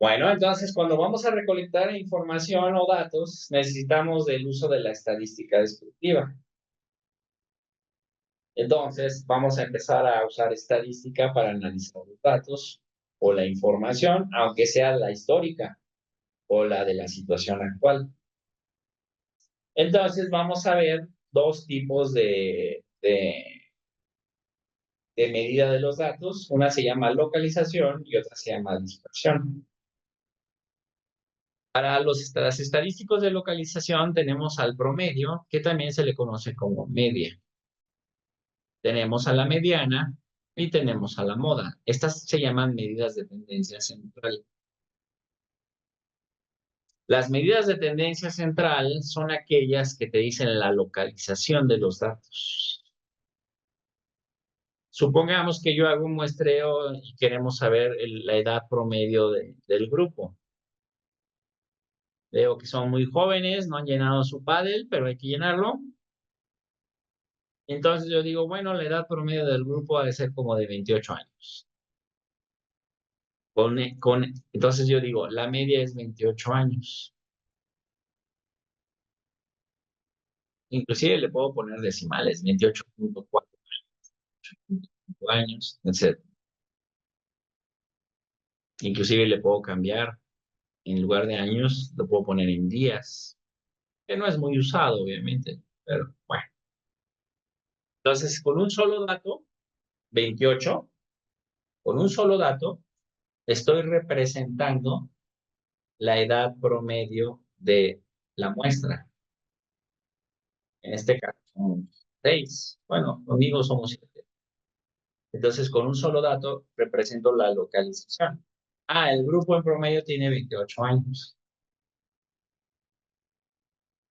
Bueno, entonces cuando vamos a recolectar información o datos, necesitamos del uso de la estadística descriptiva. Entonces, vamos a empezar a usar estadística para analizar los datos o la información, aunque sea la histórica o la de la situación actual. Entonces, vamos a ver dos tipos de medida de los datos. Una se llama localización y otra se llama dispersión. Para los estadísticos de localización tenemos al promedio, que también se le conoce como media. Tenemos a la mediana y tenemos a la moda. Estas se llaman medidas de tendencia central. Las medidas de tendencia central son aquellas que te dicen la localización de los datos. Supongamos que yo hago un muestreo y queremos saber la edad promedio del grupo. Veo que son muy jóvenes, no han llenado su pádel, pero hay que llenarlo. Entonces yo digo, bueno, la edad promedio del grupo ha de ser como de 28 años. Entonces yo digo, la media es 28 años. Inclusive le puedo poner decimales, 28.4 años, etc. Inclusive le puedo cambiar, en lugar de años, lo puedo poner en días, que no es muy usado, obviamente, pero bueno. Entonces, con un solo dato, 28, con un solo dato, estoy representando la edad promedio de la muestra. En este caso, son 6. Bueno, conmigo somos 7. Entonces, con un solo dato, represento la localización. Ah, el grupo en promedio tiene 28 años.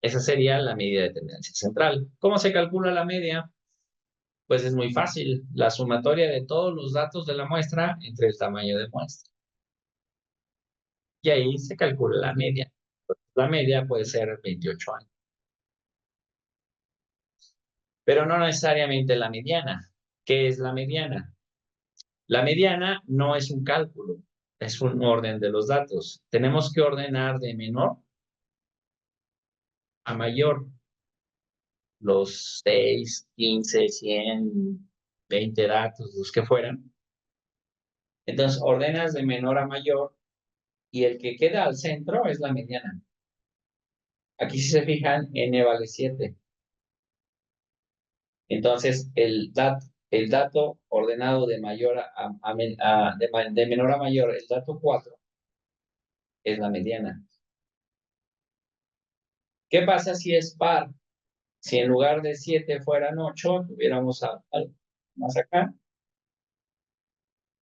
Esa sería la medida de tendencia central. ¿Cómo se calcula la media? Pues es muy fácil. La sumatoria de todos los datos de la muestra entre el tamaño de muestra. Y ahí se calcula la media. La media puede ser 28 años. Pero no necesariamente la mediana. ¿Qué es la mediana? La mediana no es un cálculo, es un orden de los datos. Tenemos que ordenar de menor a mayor los 6, 15, 100, 20 datos, los que fueran. Entonces ordenas de menor a mayor y el que queda al centro es la mediana. Aquí si se fijan, n vale 7. Entonces el dato ordenado de mayor de menor a mayor, el dato 4, es la mediana. ¿Qué pasa si es par? Si en lugar de 7 fueran 8, tuviéramos algo más acá.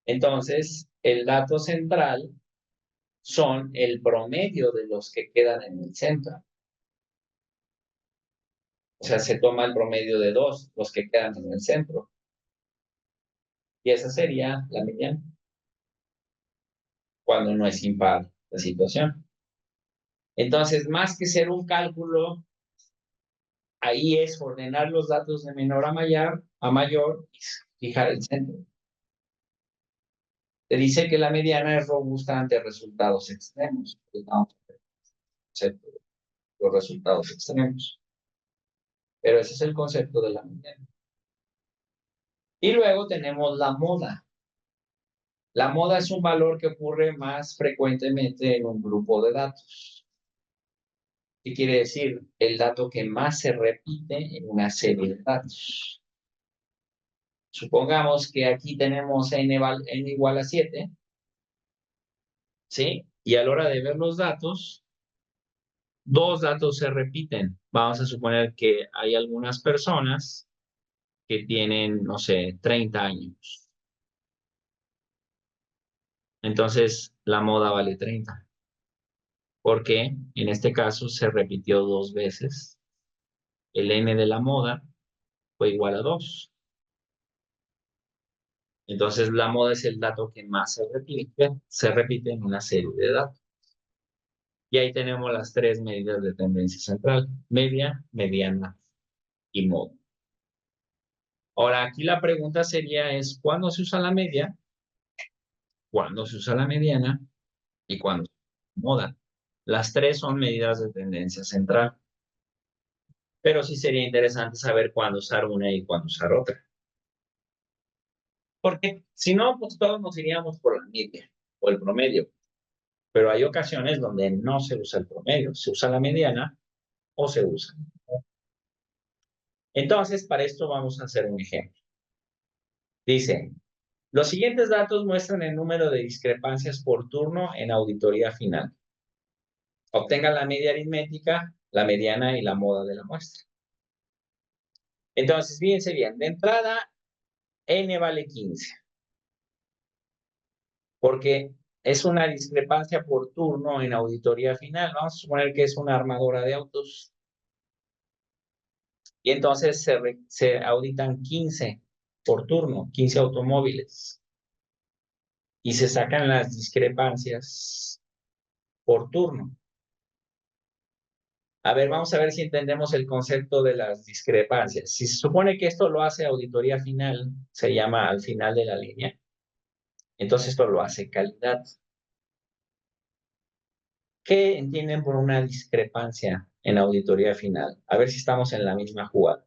Entonces, el dato central son el promedio de los que quedan en el centro. O sea, se toma el promedio de 2, los que quedan en el centro. Y esa sería la mediana, cuando no es impar la situación. Entonces, más que ser un cálculo, ahí es ordenar los datos de menor a mayor y fijar el centro. Te dice que la mediana es robusta ante resultados extremos. Los resultados extremos. Pero ese es el concepto de la mediana. Y luego tenemos la moda. La moda es un valor que ocurre más frecuentemente en un grupo de datos. ¿Qué quiere decir? El dato que más se repite en una serie de datos. Supongamos que aquí tenemos n igual a 7, ¿sí? Y a la hora de ver los datos, dos datos se repiten. Vamos a suponer que hay algunas personas que tienen, no sé, 30 años. Entonces, la moda vale 30. Porque en este caso se repitió 2 veces. El n de la moda fue igual a 2. Entonces, la moda es el dato que más se repite en una serie de datos. Y ahí tenemos las 3 medidas de tendencia central: media, mediana y moda. Ahora, aquí la pregunta sería ¿cuándo se usa la media? ¿Cuándo se usa la mediana? y cuando se acomoda. Las tres son medidas de tendencia central, pero sí sería interesante saber cuándo usar una y cuándo usar otra. Porque si no, pues todos nos iríamos por la media o el promedio. Pero hay ocasiones donde no se usa el promedio, se usa la mediana o se usa. Entonces, para esto vamos a hacer un ejemplo. Dice, los siguientes datos muestran el número de discrepancias por turno en auditoría final. Obtenga la media aritmética, la mediana y la moda de la muestra. Entonces, fíjense bien, de entrada, n vale 15, porque es una discrepancia por turno en auditoría final. Vamos a suponer que es una armadora de autos. Y entonces se auditan 15 por turno, 15 automóviles. Y se sacan las discrepancias por turno. A ver, vamos a ver si entendemos el concepto de las discrepancias. Si se supone que esto lo hace auditoría final, se llama al final de la línea. Entonces esto lo hace calidad. ¿Qué entienden por una discrepancia en auditoría final? A ver si estamos en la misma jugada.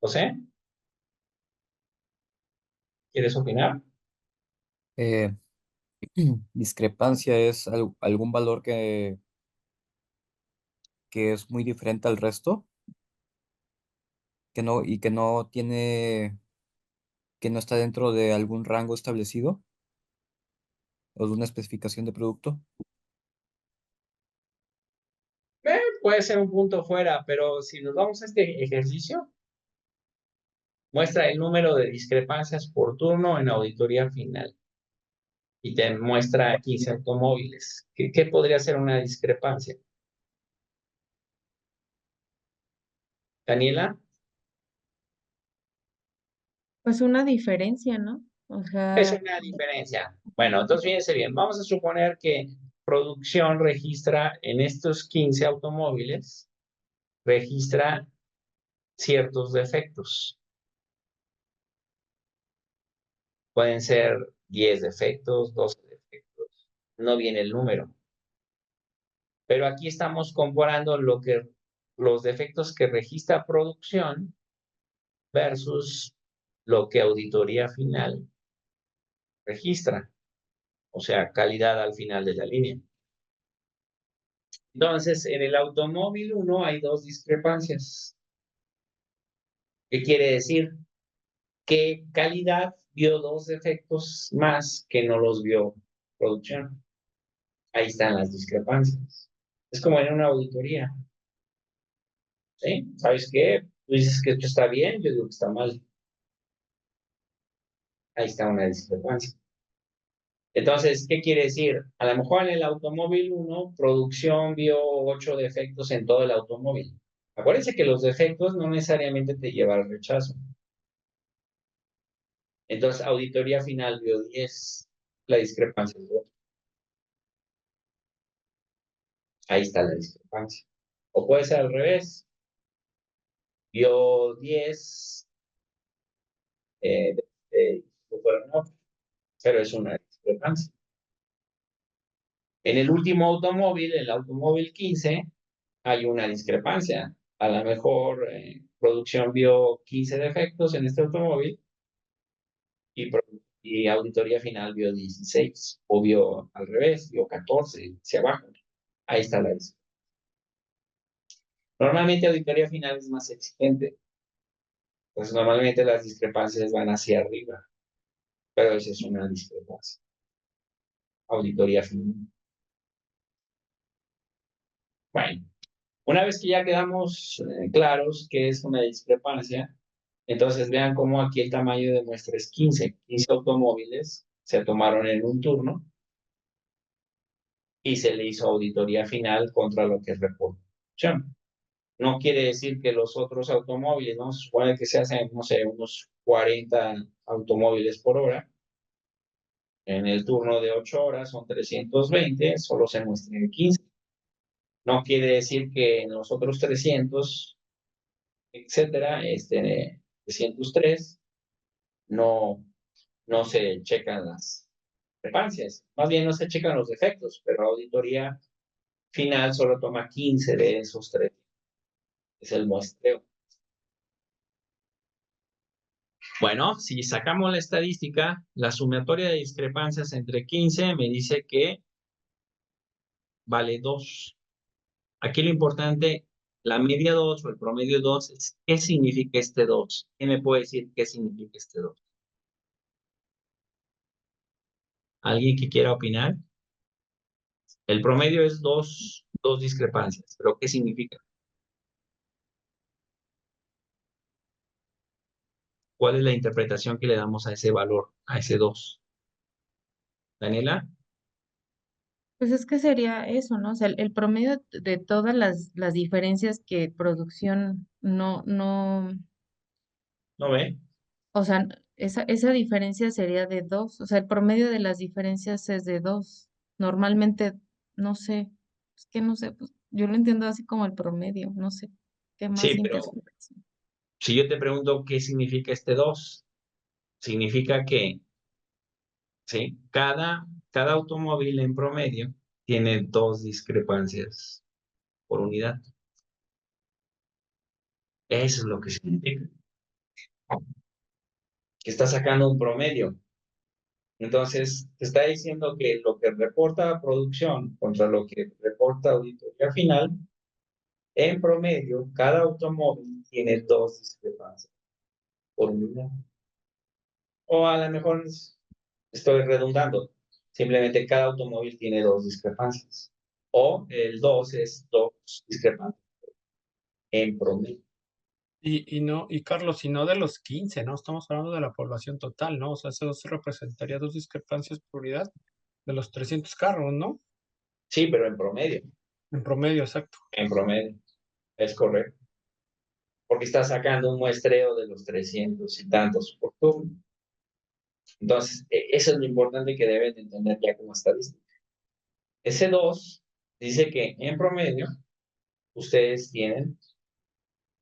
José, ¿quieres opinar? Eh, discrepancia es algún valor que es muy diferente al resto, que no tiene, que no está dentro de algún rango establecido o de una especificación de producto. Puede ser un punto fuera, pero si nos vamos a este ejercicio, muestra el número de discrepancias por turno en auditoría final y te muestra 15 automóviles. ¿Qué podría ser una discrepancia? Daniela, Pues una diferencia, ¿no? O es sea, una diferencia. Bueno, entonces fíjense bien, vamos a suponer que producción registra en estos 15 automóviles, registra ciertos defectos. Pueden ser 10 defectos, 12 defectos, no viene el número. Pero aquí estamos comparando los defectos que registra producción versus lo que auditoría final registra, o sea, calidad al final de la línea. Entonces, en el automóvil 1 hay dos discrepancias. ¿Qué quiere decir? Que calidad vio dos defectos más que no los vio producción. Ahí están las discrepancias. Es como en una auditoría. ¿Sí? ¿Sabes qué? Tú dices que esto está bien, yo digo que está mal. Ahí está una discrepancia. Entonces, ¿qué quiere decir? A lo mejor en el automóvil 1, producción vio 8 defectos en todo el automóvil. Acuérdense que los defectos no necesariamente te llevan al rechazo. Entonces, auditoría final vio 10. La discrepancia es 2. Ahí está la discrepancia. O puede ser al revés. Vio 10, eh, fueron 8, pero es una discrepancia. En el último automóvil, el automóvil 15, hay una discrepancia. A lo mejor producción vio 15 defectos en este automóvil y auditoría final vio 16, o vio al revés, vio 14, hacia abajo. Ahí está la discrepancia. Normalmente auditoría final es más exigente, pues normalmente las discrepancias van hacia arriba, pero esa es una discrepancia. Auditoría final. Bueno, una vez que ya quedamos claros que es una discrepancia, entonces vean cómo aquí el tamaño de muestra es 15. 15 automóviles se tomaron en un turno y se le hizo auditoría final contra lo que es reproducción. No quiere decir que los otros automóviles, vamos a suponer que se hacen, no sé, unos 40 automóviles por hora. En el turno de 8 horas son 320, solo se muestran 15. No quiere decir que en los otros 300, etcétera, 303, no, no se checan discrepancias. Más bien no se checan los defectos, pero la auditoría final solo toma 15 de esos 3. Es el muestreo. Bueno, si sacamos la estadística, la sumatoria de discrepancias entre 15 me dice que vale 2. Aquí lo importante, la media 2 o el promedio 2 es ¿qué significa este 2? ¿Quién me puede decir qué significa este 2? ¿Alguien que quiera opinar? El promedio es dos discrepancias, pero ¿qué significa? ¿Cuál es la interpretación que le damos a ese valor, a ese 2? Daniela, Pues es que sería eso, ¿no? O sea, el promedio de todas las diferencias que producción no, ¿no ve? o sea, esa diferencia sería de 2. O sea, el promedio de las diferencias es de 2. Normalmente, no sé, es que no sé, pues yo lo entiendo así como el promedio, no sé qué más Sí, pero interpretación. si yo te pregunto qué significa este 2, significa que, ¿sí? Cada automóvil en promedio tiene 2 discrepancias por unidad. Eso es lo que significa. Que está sacando un promedio. Entonces, te está diciendo que lo que reporta producción contra lo que reporta auditoría final, en promedio, cada automóvil tiene 2 discrepancias por unidad. O a lo mejor estoy redundando. Simplemente cada automóvil tiene 2 discrepancias. O el 2 es 2 discrepancias en promedio. Y no, y Carlos, y no de los 15, ¿no? Estamos hablando de la población total, ¿no? O sea, eso representaría 2 discrepancias por unidad de los 300 carros, ¿no? Sí, pero en promedio. En promedio, exacto. En promedio. Es correcto. Porque está sacando un muestreo de los 300 y tantos por turno. Entonces, eso es lo importante que deben entender ya como estadística. Ese 2 dice que en promedio ustedes tienen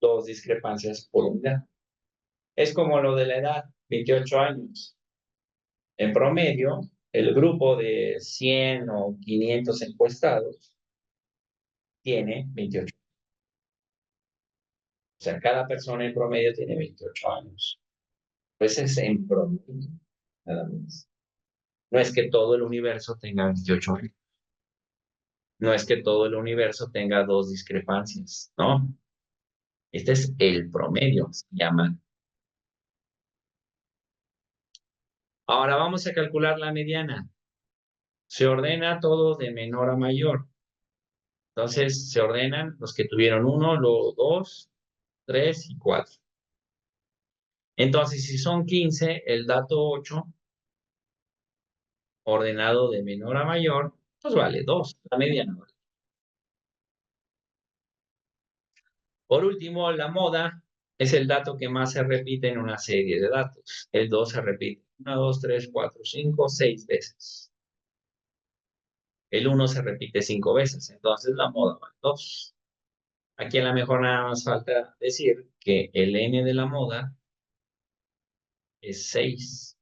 2 discrepancias por unidad. Es como lo de la edad, 28 años. En promedio, el grupo de 100 o 500 encuestados tiene 28. O sea, cada persona en promedio tiene 28 años. Pues es en promedio, nada más. No es que todo el universo tenga 28 años. No es que todo el universo tenga 2 discrepancias, ¿no? Este es el promedio, se llama. Ahora vamos a calcular la mediana. Se ordena todo de menor a mayor. Entonces, se ordenan los que tuvieron 1, luego 2, 3 y 4. Entonces, si son 15, el dato 8, ordenado de menor a mayor, pues vale 2, la mediana. Por último, la moda es el dato que más se repite en una serie de datos. El 2 se repite 1, 2, 3, 4, 5, 6 veces. El 1 se repite 5 veces, entonces la moda vale 2. Aquí a lo mejor nada más falta decir que el n de la moda es 6.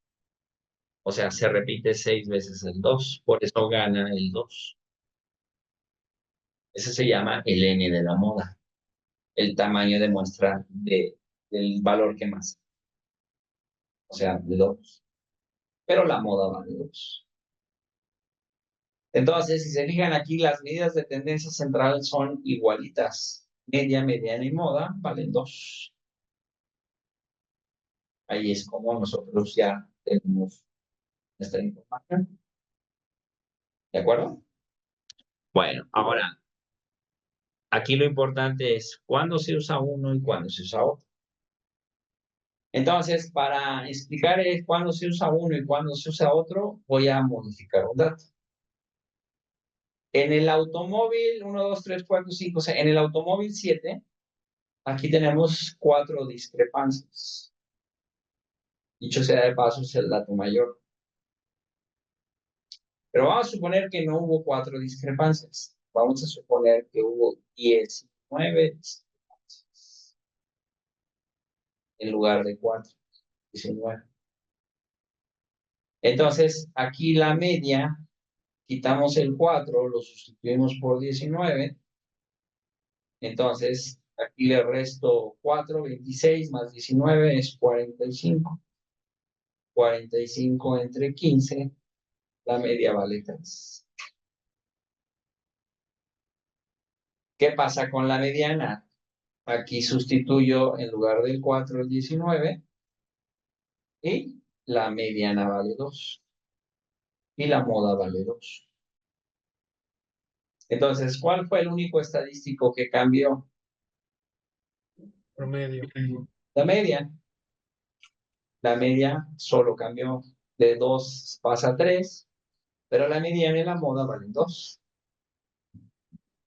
O sea, se repite 6 veces el 2. Por eso gana el 2. Ese se llama el n de la moda. El tamaño de muestra del valor que más. O sea, de 2. Pero la moda vale 2. Entonces, si se fijan aquí, las medidas de tendencia central son igualitas. Media, mediana y moda valen 2. Ahí es como nosotros ya tenemos nuestra información. ¿De acuerdo? Bueno, ahora, aquí lo importante es cuándo se usa uno y cuándo se usa otro. Entonces, para explicar cuándo se usa uno y cuándo se usa otro, voy a modificar un dato. En el automóvil 1, 2, 3, 4, 5, 6, en el automóvil 7, aquí tenemos 4 discrepancias. Dicho sea de paso, es el dato mayor. Pero vamos a suponer que no hubo 4 discrepancias. Vamos a suponer que hubo 19 discrepancias en lugar de 4. 19. Entonces, aquí la media, quitamos el 4, lo sustituimos por 19. Entonces, aquí le resto 4, 26 más 19 es 45. 45 entre 15, la media vale 3. ¿Qué pasa con la mediana? Aquí sustituyo en lugar del 4 el 19 y la mediana vale 2 y la moda vale 2. Entonces, ¿cuál fue el único estadístico que cambió? Promedio. La media. La media solo cambió de 2 pasa a 3, pero la mediana y la moda valen 2.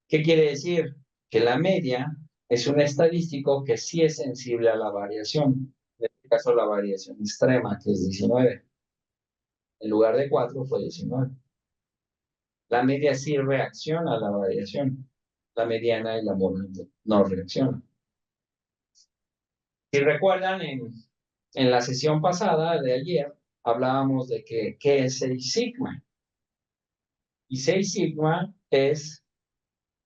¿Qué quiere decir? Que la media es un estadístico que sí es sensible a la variación. En este caso, la variación extrema, que es 19. En lugar de 4 fue 19. La media sí reacciona a la variación. La mediana y la moda no reaccionan. Si recuerdan, en la sesión pasada de ayer, hablábamos de que ¿qué es 6 sigma? Y 6 sigma es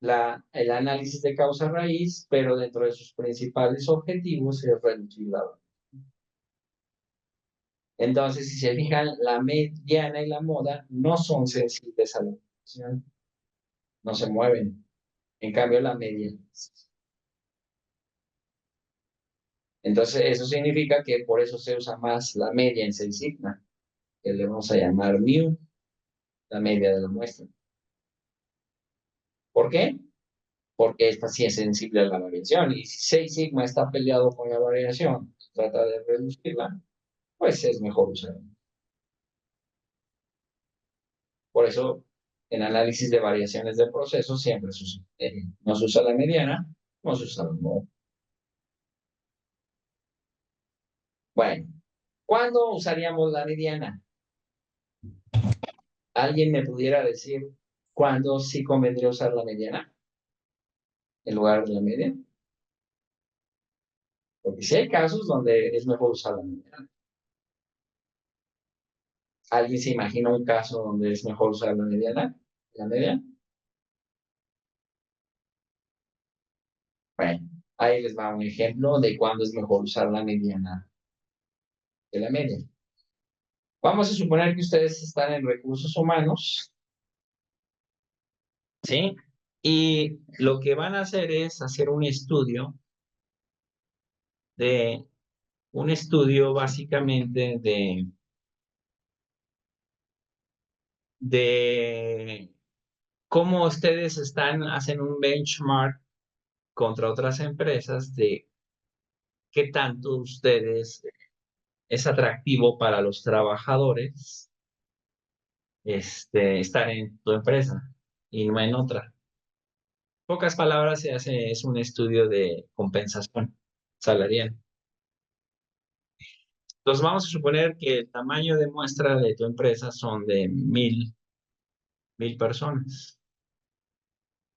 el análisis de causa raíz, pero dentro de sus principales objetivos es reducir la variación. Entonces, si se fijan, la mediana y la moda no son sensibles a la variación, no se mueven. En cambio, la media. Entonces, eso significa que por eso se usa más la media en 6 sigma, que le vamos a llamar mu, la media de la muestra. ¿Por qué? Porque esta sí es sensible a la variación. Y si 6 sigma está peleado con la variación, trata de reducirla, pues es mejor usarla. Por eso, en análisis de variaciones de procesos, siempre no se usa la mediana, no se usa la moda. Bueno, ¿cuándo usaríamos la mediana? ¿Alguien me pudiera decir cuándo sí convendría usar la mediana en lugar de la media? Porque sí hay casos donde es mejor usar la mediana. ¿Alguien se imagina un caso donde es mejor usar la mediana? ¿La media? Bueno, ahí les va un ejemplo de cuándo es mejor usar la mediana que la media. Vamos a suponer que ustedes están en recursos humanos, ¿sí? Y lo que van a hacer es hacer un estudio básicamente de cómo ustedes hacen un benchmark contra otras empresas de qué tanto ustedes es atractivo para los trabajadores estar en tu empresa y no en otra. Pocas palabras es un estudio de compensación salarial. Entonces vamos a suponer que el tamaño de muestra de tu empresa son de 1,000 personas.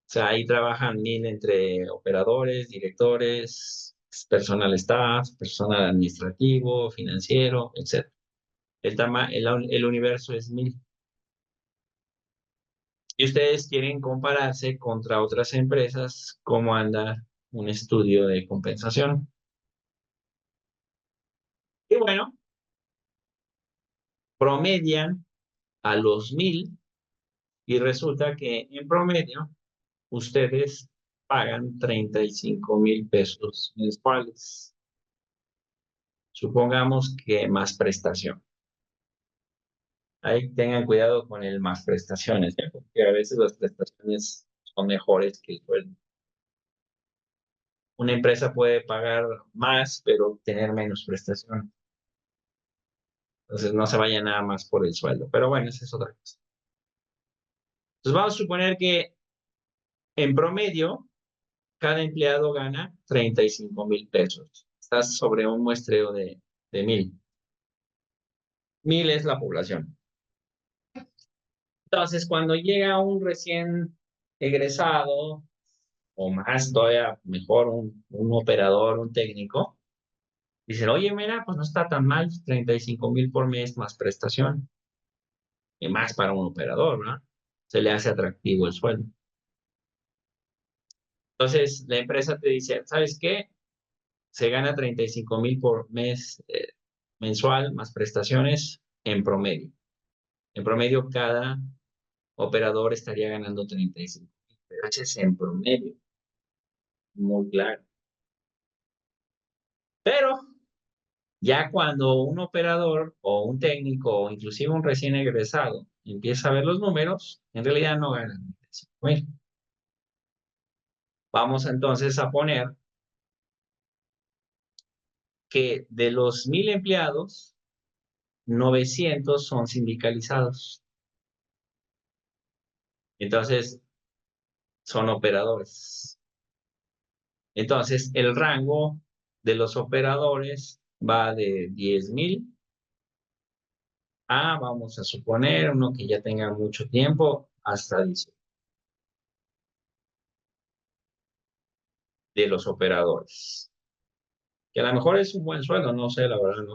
O sea, ahí trabajan 1,000 entre operadores, directores, personal staff, personal administrativo, financiero, etc. El universo es 1,000. Y ustedes quieren compararse contra otras empresas, cómo anda un estudio de compensación. Y bueno, promedian a los 1,000 y resulta que en promedio ustedes pagan 35,000 pesos mensuales. Supongamos que más prestación. Ahí tengan cuidado con el más prestaciones, ¿eh? Porque a veces las prestaciones son mejores que el sueldo. Una empresa puede pagar más, pero tener menos prestación. Entonces no se vaya nada más por el sueldo. Pero bueno, esa es otra cosa. Entonces vamos a suponer que en promedio cada empleado gana 35,000 pesos. Estás sobre un muestreo de 1,000. 1,000 es la población. Entonces, cuando llega un recién egresado, o más todavía mejor, un operador, un técnico, dicen, oye, mira, pues no está tan mal, 35,000 por mes más prestación. y más para un operador, ¿no? Se le hace atractivo el sueldo. Entonces, la empresa te dice, ¿sabes qué? Se gana 35,000 por mes mensual, más prestaciones, en promedio. En promedio, cada operador estaría ganando 35,000. Pero ese es en promedio. Muy claro. Pero ya cuando un operador o un técnico o inclusive un recién egresado empieza a ver los números, en realidad no ganan 35,000. Vamos entonces a poner que de los 1,000 empleados, 900 son sindicalizados. Entonces, son operadores. Entonces, el rango de los operadores va de 10,000 a, vamos a suponer, uno que ya tenga mucho tiempo, hasta 18 de los operadores. Que a lo mejor es un buen sueldo, no sé, la verdad no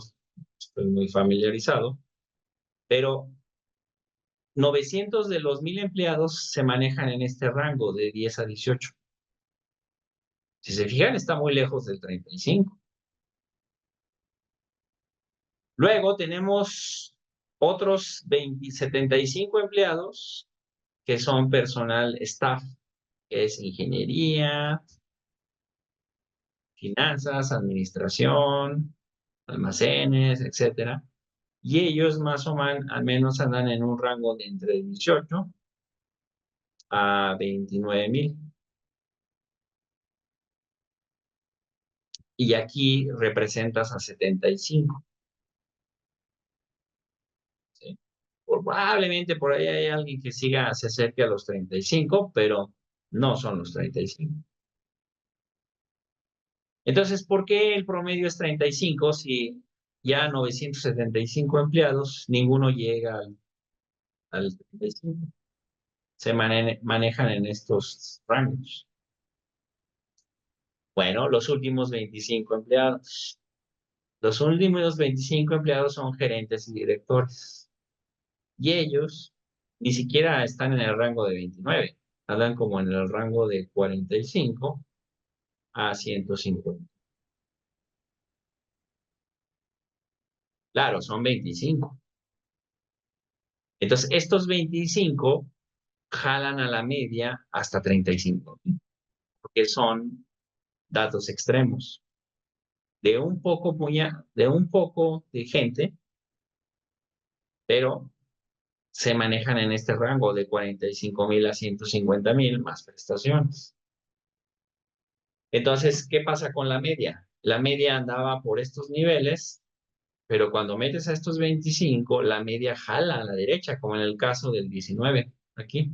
estoy muy familiarizado, pero 900 de los 1,000 empleados se manejan en este rango de 10 a 18. Si se fijan, está muy lejos del 35. Luego tenemos otros 75 empleados que son personal staff, que es ingeniería, finanzas, administración, almacenes, etcétera. Y ellos más o menos, al menos andan en un rango de entre 18 a 29,000. Y aquí representas a 75. ¿Sí? Probablemente por ahí hay alguien que se acerque a los 35, pero no son los 35. Entonces, ¿por qué el promedio es 35 si ya 975 empleados, ninguno llega al 35? Se manejan en estos rangos. Bueno, los últimos 25 empleados. Los últimos 25 empleados son gerentes y directores. Y ellos ni siquiera están en el rango de 29. Andan como en el rango de 45 a 150. Claro, son 25. Entonces, estos 25 jalan a la media hasta 35, porque son datos extremos. De un poco, de un poco de gente, pero se manejan en este rango de 45,000 a 150,000 más prestaciones. Entonces, ¿qué pasa con la media? La media andaba por estos niveles, pero cuando metes a estos 25, la media jala a la derecha, como en el caso del 19, aquí,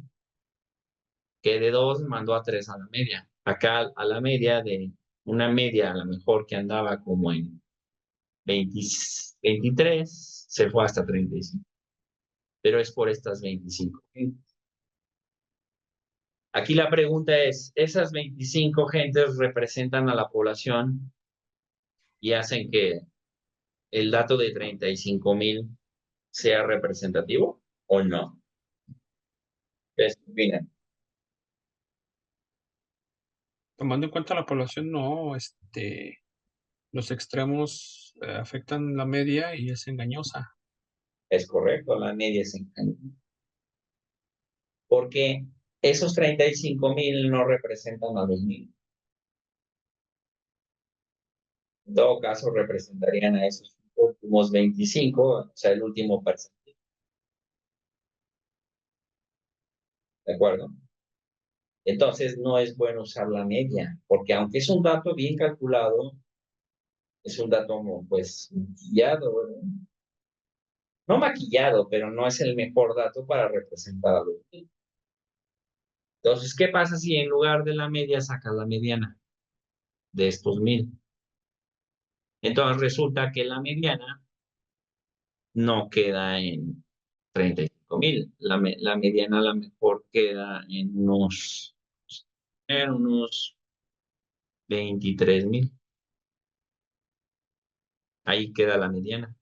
que de 2 mandó a 3 a la media. Acá a la media de una media a lo mejor que andaba como en 20, 23, se fue hasta 35. Pero es por estas 25. Aquí la pregunta es, ¿esas 25 gentes representan a la población y hacen que el dato de 35,000 sea representativo o no? ¿Qué opinan? Tomando en cuenta la población, no, los extremos afectan la media y es engañosa. Es correcto, la media es engañosa. Porque esos 35,000 no representan a los 1,000. En todo caso, representarían a esos últimos 25, o sea, el último porcentaje. ¿De acuerdo? Entonces, no es bueno usar la media, porque aunque es un dato bien calculado, es un dato, pues, maquillado, ¿verdad? No maquillado, pero no es el mejor dato para representar a los 1,000. Entonces, ¿qué pasa si en lugar de la media sacas la mediana de estos 1,000? Entonces, resulta que la mediana no queda en 35,000. La mediana a lo mejor queda en unos 23,000. Ahí queda la mediana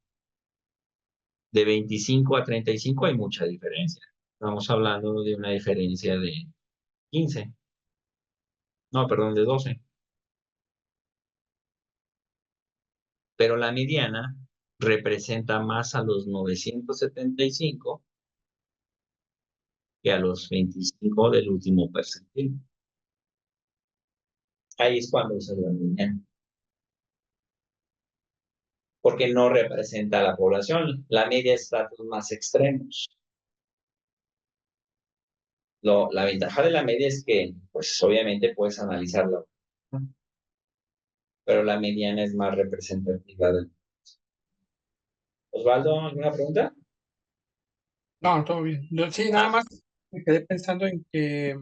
De 25 a 35 hay mucha diferencia. Estamos hablando de una diferencia de 15. No, perdón, de 12. Pero la mediana representa más a los 975 que a los 25 del último percentil. Ahí es cuando usa la mediana. Porque no representa a la población. La media es datos más extremos. La ventaja de la media es que, pues obviamente puedes analizarla, pero la mediana es más representativa del. Osvaldo, ¿alguna pregunta? No, todo bien. Sí, nada Ah, más me quedé pensando en que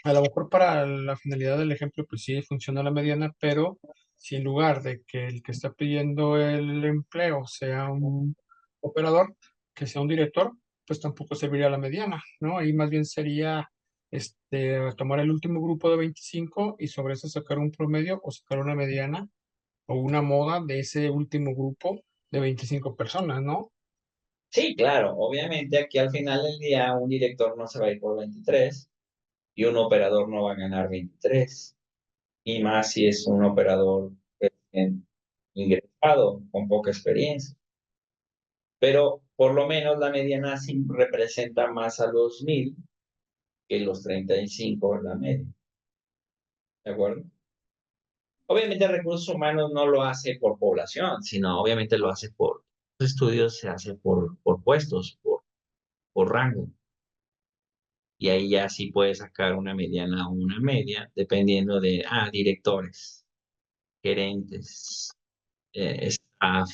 a lo mejor para la finalidad del ejemplo, pues sí funciona la mediana, pero si en lugar de que el que está pidiendo el empleo sea un operador, que sea un director, pues tampoco serviría la mediana, ¿no? Ahí más bien sería tomar el último grupo de 25 y sobre eso sacar un promedio o sacar una mediana o una moda de ese último grupo de 25 personas, ¿no? sí, claro. Obviamente aquí al final del día un director no se va a ir por 23 y un operador no va a ganar 23. Y más si es un operador recién ingresado, con poca experiencia. Pero por lo menos la mediana sí representa más a los 1000 que los 35 en la media. ¿De acuerdo? Obviamente recursos humanos no lo hace por población, sino obviamente lo hace por estudios, se hace por puestos, por rango. Y ahí ya sí puedes sacar una mediana o una media, dependiendo de, directores, gerentes, staff,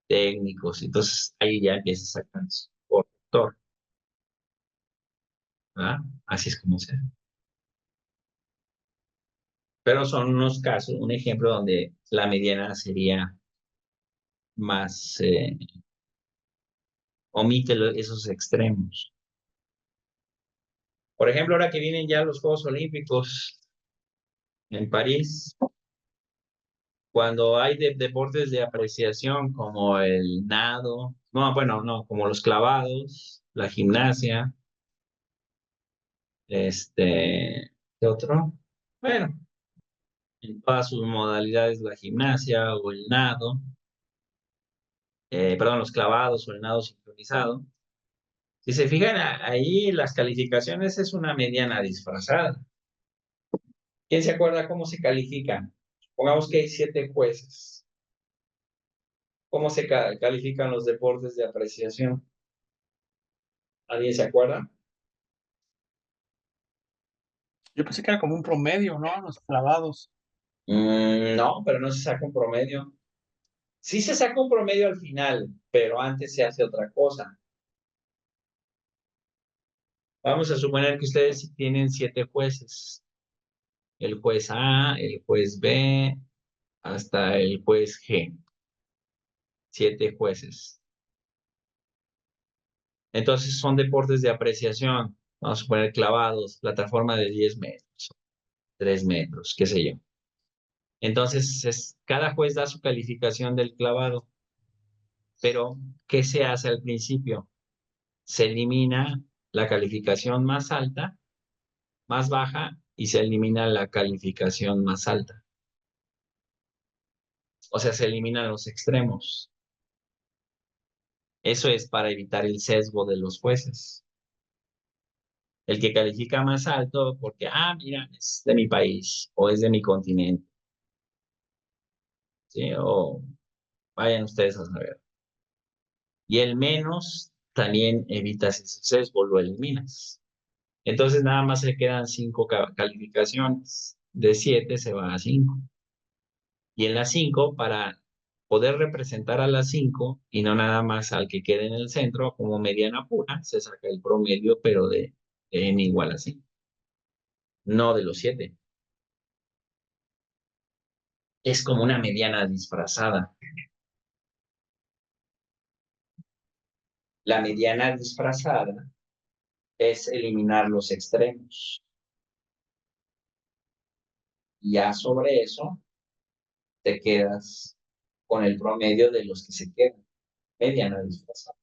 técnicos. Entonces ahí ya empiezas a sacar por sector, ¿verdad? Así es como se hace. Pero son unos casos, un ejemplo donde la mediana sería más, omite esos extremos. Por ejemplo, ahora que vienen ya los Juegos Olímpicos en París, cuando hay deportes de apreciación como el nado, no, bueno, no, como los clavados, la gimnasia, ¿qué otro? Bueno, en todas sus modalidades, la gimnasia o el nado, perdón, los clavados o el nado sincronizado. Si se fijan ahí, las calificaciones es una mediana disfrazada. ¿Quién se acuerda cómo se califican? Pongamos que hay 7 jueces. ¿Cómo se califican los deportes de apreciación? ¿Alguien se acuerda? Yo pensé que era como un promedio, ¿no? Los clavados. No, pero no se saca un promedio. Sí se saca un promedio al final, pero antes se hace otra cosa. Vamos a suponer que ustedes tienen 7 jueces. El juez A, el juez B, hasta el juez G. 7 jueces. Entonces son deportes de apreciación. Vamos a suponer clavados, plataforma de 10 metros, 3 metros, qué sé yo. Entonces, cada juez da su calificación del clavado. Pero, ¿qué se hace al principio? Se elimina la calificación más alta, más baja, y se elimina la calificación más alta. O sea, se eliminan los extremos. Eso es para evitar el sesgo de los jueces. El que califica más alto porque, mira, es de mi país o es de mi continente. ¿Sí? O vayan ustedes a saber. Y el menos también evitas ese sesgo, lo eliminas. Entonces nada más se quedan 5 calificaciones. De 7 se va a 5. Y en las 5, para poder representar a las 5 y no nada más al que quede en el centro como mediana pura, se saca el promedio, pero de n igual a 5. No de los 7. Es como una mediana disfrazada. La mediana disfrazada es eliminar los extremos. Y ya sobre eso te quedas con el promedio de los que se quedan. mediana disfrazada.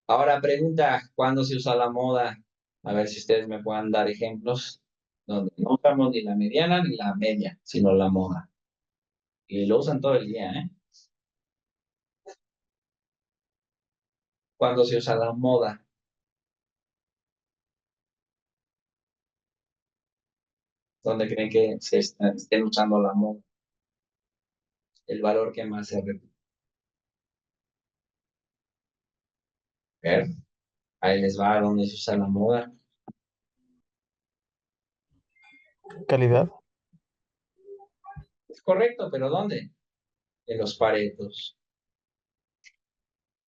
Ahora pregunta, ¿cuándo se usa la moda? A ver si ustedes me puedan dar ejemplos donde no usamos ni la mediana ni la media, sino la moda. Y lo usan todo el día, ¿eh? ¿Cuándo se usa la moda? ¿Dónde creen que estén usando la moda? El valor que más se repite. A ver, ahí les va donde se usa la moda. Calidad. Es correcto, pero ¿dónde? En los paretos.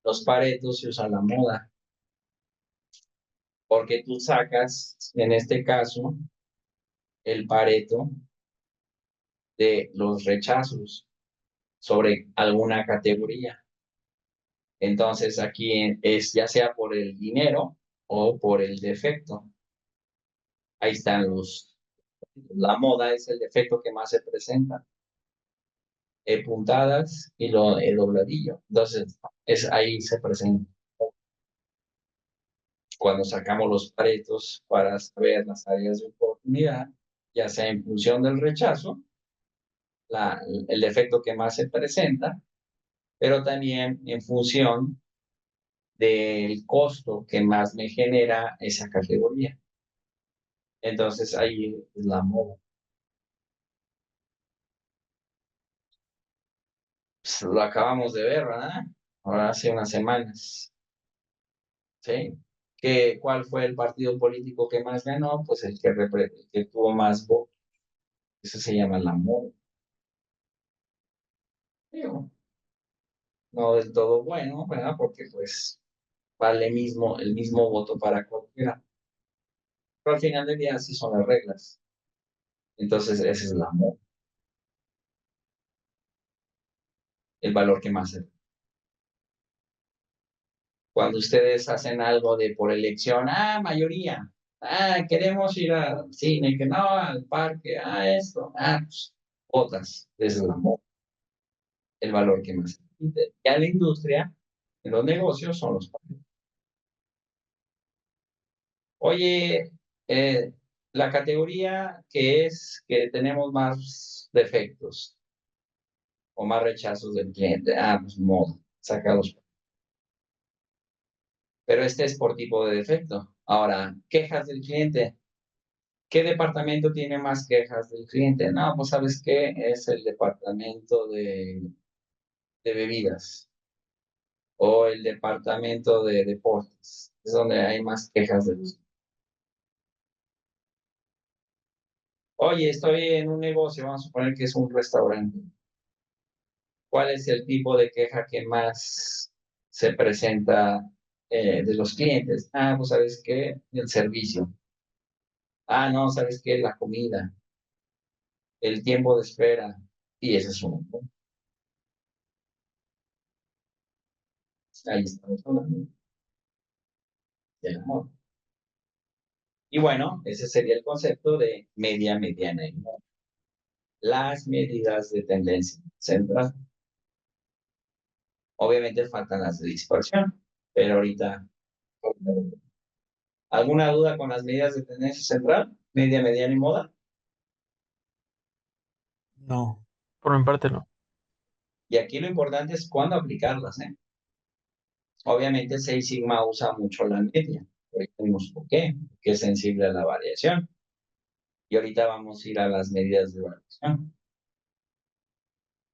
Los paretos se usan la moda. Porque tú sacas, en este caso, el pareto de los rechazos sobre alguna categoría. Entonces aquí es ya sea por el dinero o por el defecto. Ahí están la moda es el defecto que más se presenta. Puntadas y el dobladillo. Entonces, ahí se presenta. Cuando sacamos los paretos para saber las áreas de oportunidad, ya sea en función del rechazo, el defecto que más se presenta, pero también en función del costo que más me genera esa categoría. Entonces, ahí es la moda. Pues, lo acabamos de ver, ¿verdad? Ahora hace unas semanas. ¿Sí? ¿Cuál fue el partido político que más ganó? Pues el que tuvo más votos. Eso se llama la moda. Digo, no del todo bueno, ¿verdad? Porque pues vale el mismo voto para cualquiera. Pero al final del día así son las reglas. Entonces ese es la moda. El valor que más se. Cuando ustedes hacen algo de por elección, mayoría, queremos ir al cine, que no, al parque, esto, pues, votas, esa es la moda. El valor que más se repite. Ya la industria, en los negocios, son los papeles. Oye, la categoría que es que tenemos más defectos o más rechazos del cliente, pues moda, saca los. Pero este es por tipo de defecto. Ahora, quejas del cliente. ¿Qué departamento tiene más quejas del cliente? No, pues ¿sabes qué? Es el departamento de bebidas o el departamento de deportes. Es donde hay más quejas de los. Oye, estoy en un negocio, vamos a suponer que es un restaurante. ¿Cuál es el tipo de queja que más se presenta de los clientes? Pues ¿sabes qué? El servicio. No, ¿sabes qué? La comida, el tiempo de espera. Y ese es uno, ¿no? Ahí estamos hablando del amor. Y bueno, ese sería el concepto de media, mediana y moda. Las medidas de tendencia central. Obviamente faltan las de dispersión, pero ahorita. ¿Alguna duda con las medidas de tendencia central? Media, mediana y moda. No, por mi parte no. Y aquí lo importante es cuándo aplicarlas, ¿eh? Obviamente Seis Sigma usa mucho la media. Ahorita vimos por qué, porque es sensible a la variación. Y ahorita vamos a ir a las medidas de variación.